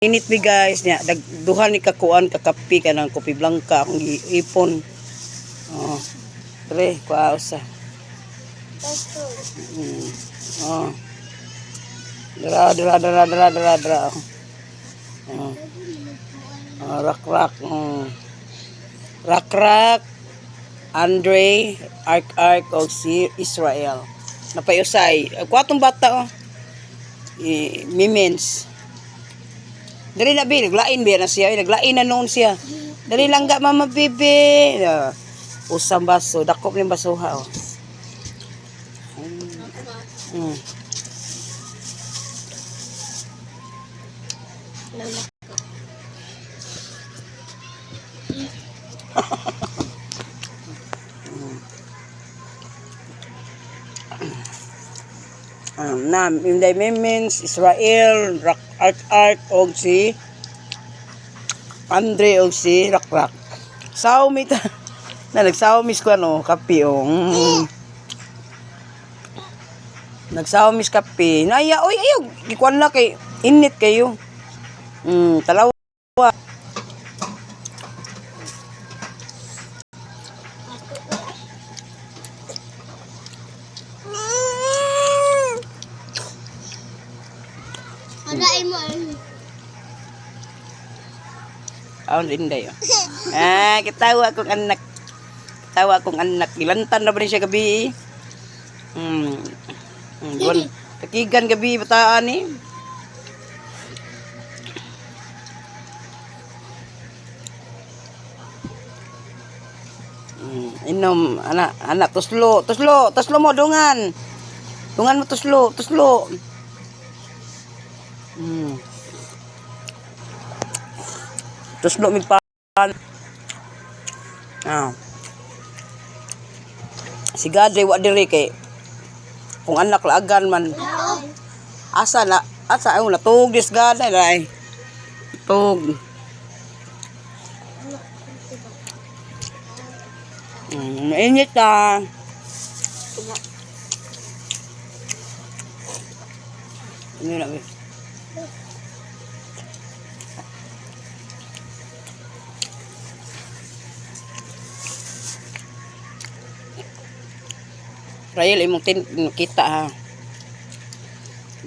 Init mi guys niya, duha ni kakuan kakapi ka ng kopi blanca akong ipon. Oh. Tre, kuha usa. Oh. Dra. Oh. Oh, rak. Rak. Andre, Ark o si Israel. Napayusay. Kuatong bata oh. Mimens. Dali na bi, naglain ba na siya? Naglain na noon siya. Dali lang ga mama bibi. Usang baso, dakop ng basuha oh. Inday Mimens, Israel, Ark og si Andre og si Rak. Sawmi ta. Na nagsawmis ko ano, kape oh. Nagsawmis kape. Naya oy ayo, gikuan na kay init kayo. Talawa. Din dayo. Kitawa akong anak. Ilantan na ba siya gabi? Takigan gabi bataan ni. Inom anak tuslo mo dungan. Dungan mo tuslo. Tuslo mi pan. Si Gadre wa diri kay kung anak laagan man. Asa ay natug dis Gadre ay. Tug. Mainit ta. Ini nak Rael imong kita ha.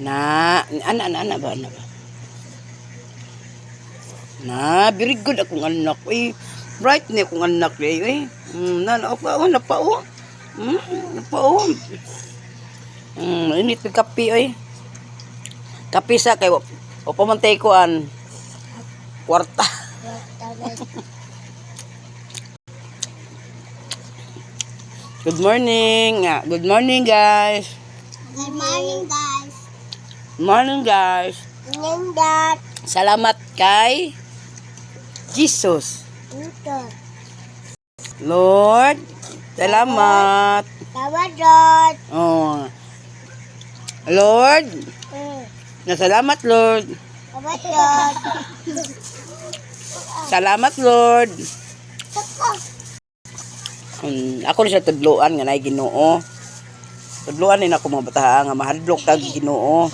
Anak ba? Very good akong anak. Bright ni akong anak ni. Napao. Init ng kape oy. Kape sa kay o pamantay ko an kwarta. Good morning guys. Salamat kay Jesus. Lord, salamat. Oh. Lord. Salamat Lord. Salamat Lord. Ako na siya tudloan nga na Ginoo. Tudloan ni ako mga bata nga mahadlok kag Ginoo.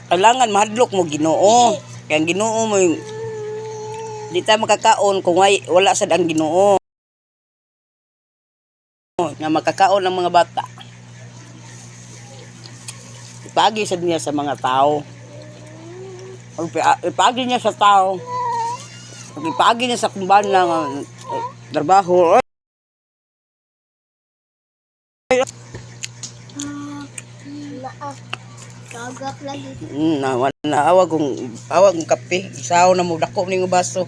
Kailangan mahadlok mo Ginoo. Kaya ang Ginoo mo di ta makakaon kung wala sad ang Ginoo. Nga makakaon ang mga bata. Ipagi sad niya sa mga tao. Ipagi niya sa tao. Ipagi niya sa kumbahan ng trabaho. Kagak lagi. Awag kong kape. Isaw na mo dako ning baso.